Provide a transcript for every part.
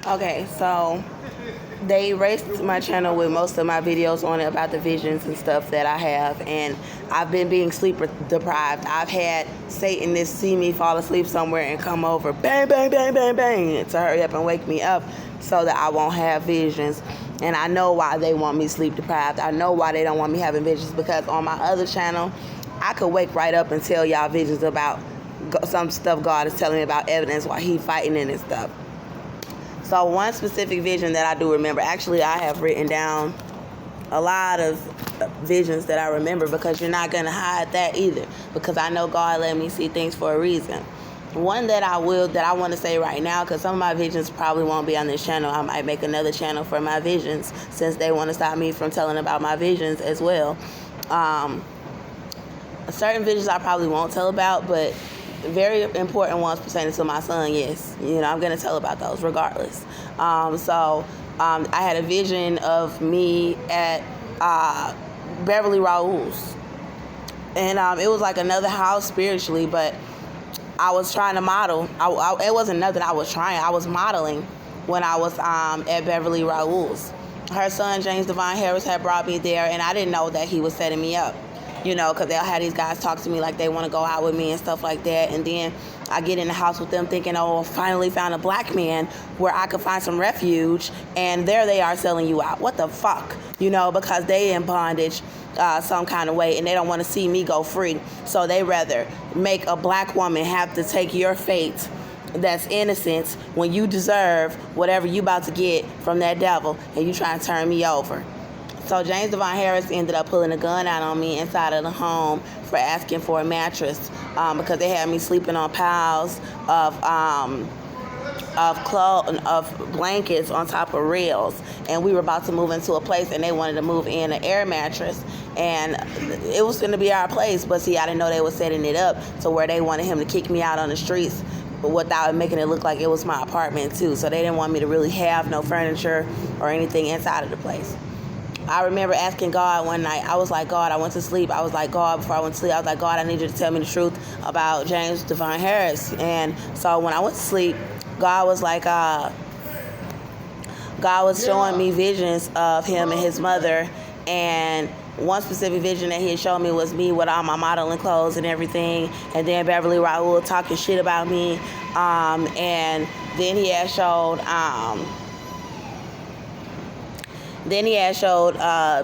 Okay, so they erased my channel with most of my videos on it about the visions and stuff that I have, and I've been being sleep deprived. I've had Satanists see me fall asleep somewhere and come over, bang, bang, bang, bang, bang, to hurry up and wake me up so that I won't have visions. And I know why they want me sleep deprived. I know why they don't want me having visions, because on my other channel, I could wake right up and tell y'all visions about some stuff God is telling me about, evidence while he fighting in and stuff. So one specific vision that I do remember, actually I have written down a lot of visions that I remember, because you're not going to hide that either, because I know God let me see things for a reason. One that I want to say right now, because some of my visions probably won't be on this channel. I might make another channel for my visions, since they want to stop me from telling about my visions as well. Certain visions I probably won't tell about, but very important ones pertaining to my son, yes. I'm going to tell about those regardless. I had a vision of me at Beverly Raoul's. And it was like another house spiritually, but I was trying to model. It wasn't nothing I was trying. I was modeling when I was at Beverly Raoul's. Her son, James Devon Harris, had brought me there, and I didn't know that he was setting me up. Because they'll have these guys talk to me like they want to go out with me and stuff like that. And then I get in the house with them thinking, oh, I finally found a black man where I could find some refuge. And there they are selling you out. What the fuck? Because they in bondage some kind of way, and they don't want to see me go free. So they rather make a black woman have to take your fate that's innocent when you deserve whatever you about to get from that devil, and you try to turn me over. So James Devon Harris ended up pulling a gun out on me inside of the home for asking for a mattress, because they had me sleeping on piles of blankets on top of rails, and we were about to move into a place, and they wanted to move in an air mattress, and it was going to be our place. But see, I didn't know they were setting it up to where they wanted him to kick me out on the streets, but without making it look like it was my apartment too. So they didn't want me to really have no furniture or anything inside of the place. I remember asking God one night, I was like, God, I went to sleep. I was like, God, before I went to sleep, I was like, God, I need you to tell me the truth about James Devon Harris. And so when I went to sleep, God was like, God was showing me visions of him and his mother. And one specific vision that he had shown me was me with all my modeling clothes and everything. And then Beverly Raoul talking shit about me. And then he had showed...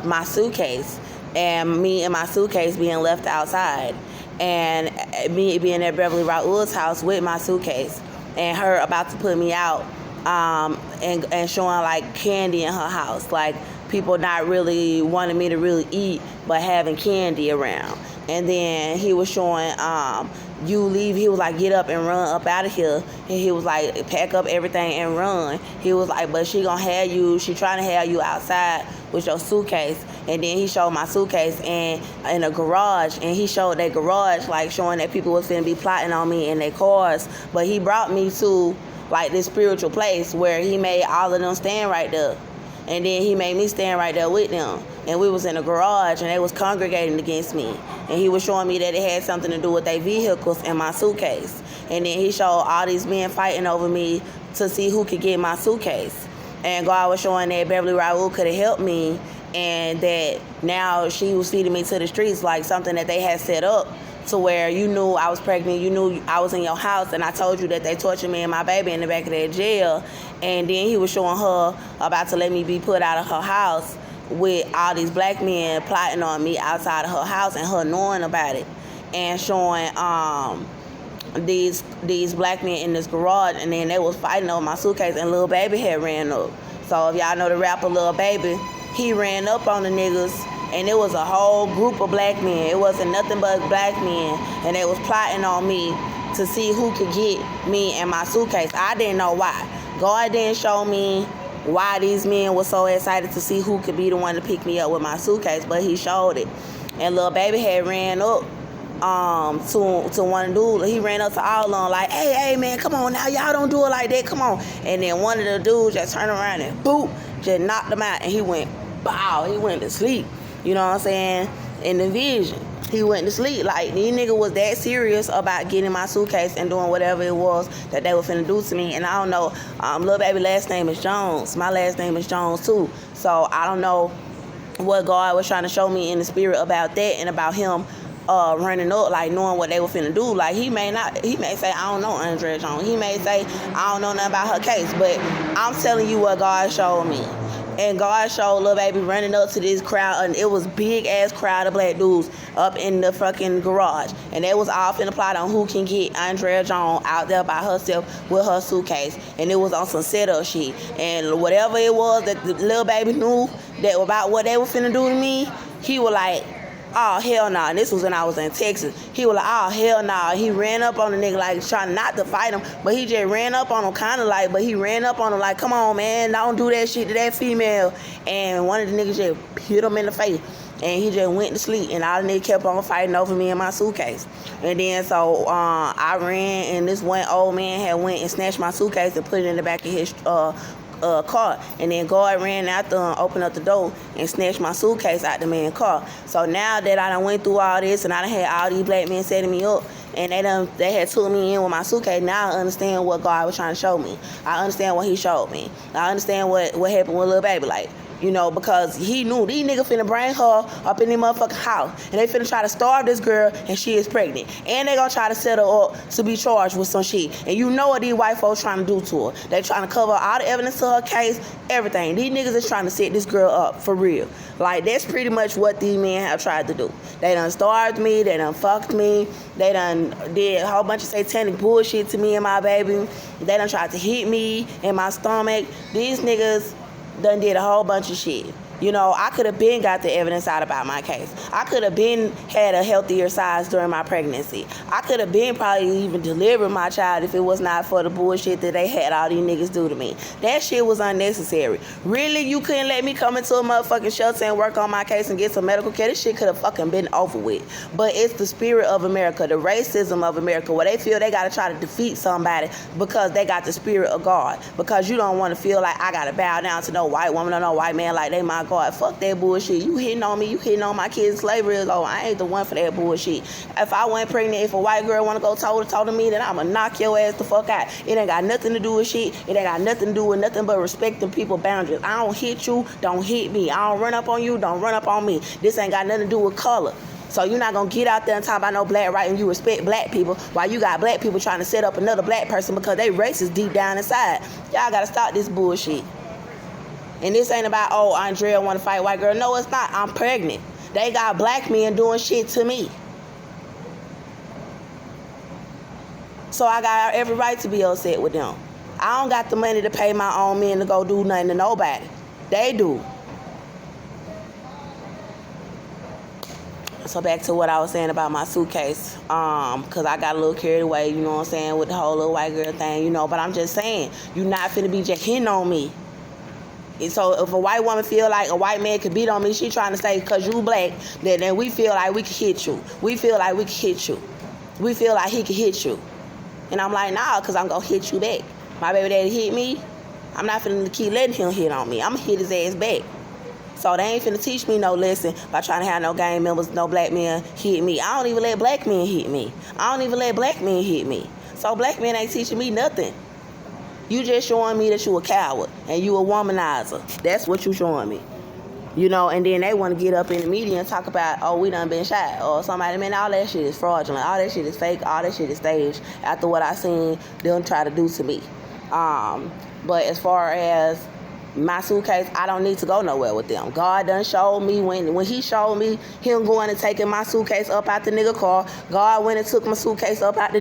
my suitcase, and me and my suitcase being left outside, and me being at Beverly Raoul's house with my suitcase, and her about to put me out, and showing like candy in her house, like people not really wanting me to really eat, but having candy around. And then he was showing, you leave, he was like, get up and run up out of here. And he was like, pack up everything and run. He was like, but she trying to have you outside with your suitcase. And then he showed my suitcase in a garage, and he showed that garage, like showing that people was finna be plotting on me in their cars. But he brought me to like this spiritual place where he made all of them stand right there. And then he made me stand right there with them. And we was in a garage, and they was congregating against me. And he was showing me that it had something to do with their vehicles and my suitcase. And then he showed all these men fighting over me to see who could get my suitcase. And God was showing that Beverly Raoul could have helped me, and that now she was feeding me to the streets, like something that they had set up to where you knew I was pregnant, you knew I was in your house, and I told you that they tortured me and my baby in the back of that jail. And then he was showing her about to let me be put out of her house with all these black men plotting on me outside of her house, and her knowing about it, and showing these black men in this garage. And then they was fighting over my suitcase, and Lil Baby had ran up. So if y'all know the rapper Lil Baby, he ran up on the niggas, and it was a whole group of black men. It wasn't nothing but black men, and they was plotting on me to see who could get me and my suitcase. I didn't know why. God didn't show me why these men were so excited to see who could be the one to pick me up with my suitcase, but he showed it. And Lil Baby had ran up to one dude. He ran up to all of them like, hey man, come on now, y'all don't do it like that, come on. And then one of the dudes just turned around and boop, just knocked him out, and he went bow, he went to sleep. You know what I'm saying? In the vision. he went to sleep. Like, these niggas was that serious about getting my suitcase and doing whatever it was that they were finna do to me. And I don't know, Lil Baby last name is Jones. My last name is Jones too. So I don't know what God was trying to show me in the spirit about that, and about him running up, like knowing what they were finna do. Like, he may say, I don't know Andrea Jones. He may say, I don't know nothing about her case. But I'm telling you what God showed me. And God showed Lil Baby running up to this crowd, and it was big ass crowd of black dudes up in the fucking garage, and they was all finna plot on who can get Andrea Jones out there by herself with her suitcase. And it was on some setup shit, and whatever it was that the Lil Baby knew that about what they were finna do to me, he was like, oh, hell nah. And this was when I was in Texas. He was like, oh, hell nah. He ran up on the nigga, like, trying not to fight him, but he just ran up on him kind of like, but he ran up on him like, come on, man, don't do that shit to that female. And one of the niggas just hit him in the face, and he just went to sleep, and all the niggas kept on fighting over me and my suitcase. And then so I ran, and this one old man had went and snatched my suitcase and put it in the back of his car, and then God ran after and opened up the door and snatched my suitcase out the man's car. So now that I done went through all this, and I done had all these black men setting me up, and they had took me in with my suitcase, now I understand what God was trying to show me. I understand what he showed me. I understand what happened with Lil Baby, like, you know, because he knew these niggas finna bring her up in their motherfucking house, and they finna try to starve this girl, and she is pregnant, and they gonna try to set her up to be charged with some shit. And you know what these white folks trying to do to her. They trying to cover all the evidence to her case, everything. These niggas is trying to set this girl up for real. Like, that's pretty much what these men have tried to do. They done starved me, they done fucked me, they done did a whole bunch of satanic bullshit to me and my baby. They done tried to hit me in my stomach. These niggas done did a whole bunch of shit. You know, I could have been got the evidence out about my case. I could have been had a healthier size during my pregnancy. I could have been probably even delivered my child if it was not for the bullshit that they had all these niggas do to me. That shit was unnecessary. Really, you couldn't let me come into a motherfucking shelter and work on my case and get some medical care? This shit could have fucking been over with. But it's the spirit of America, the racism of America, where they feel they gotta try to defeat somebody because they got the spirit of God. Because you don't want to feel like I gotta bow down to no white woman or no white man like they my God. Fuck that bullshit. You hitting on me, you hitting on my kids. Slavery is over. I ain't the one for that bullshit. If I wasn't pregnant, if a white girl want to go toe to toe to me, then I'ma knock your ass the fuck out. It ain't got nothing to do with shit. It ain't got nothing to do with nothing but respecting people's boundaries. I don't hit you, don't hit me. I don't run up on you, don't run up on me. This ain't got nothing to do with color. So you're not going to get out there and talk about no black right and you respect black people while you got black people trying to set up another black person because they racist deep down inside. Y'all got to stop this bullshit. And this ain't about, oh, Andrea want to fight white girl. No, it's not. I'm pregnant. They got black men doing shit to me. So I got every right to be upset with them. I don't got the money to pay my own men to go do nothing to nobody. They do. So back to what I was saying about my suitcase, because I got a little carried away, you know what I'm saying, with the whole little white girl thing, you know. But I'm just saying, you not finna be just hitting on me. And so if a white woman feel like a white man could beat on me, she trying to say because you black, then we feel like we can hit you. We feel like we can hit you. We feel like he can hit you. And I'm like, nah, because I'm going to hit you back. My baby daddy hit me. I'm not finna keep letting him hit on me. I'm going to hit his ass back. So they ain't finna teach me no lesson by trying to have no gang members, no black men hit me. I don't even let black men hit me. I don't even let black men hit me. So black men ain't teaching me nothing. You just showing me that you a coward and you a womanizer. That's what you showing me. You know, and then they want to get up in the media and talk about, oh, we done been shot. Or somebody, man, all that shit is fraudulent. All that shit is fake. All that shit is staged after what I seen them try to do to me. But as far as my suitcase, I don't need to go nowhere with them. God done showed me when he showed me him going and taking my suitcase up out the nigga car. God went and took my suitcase up out the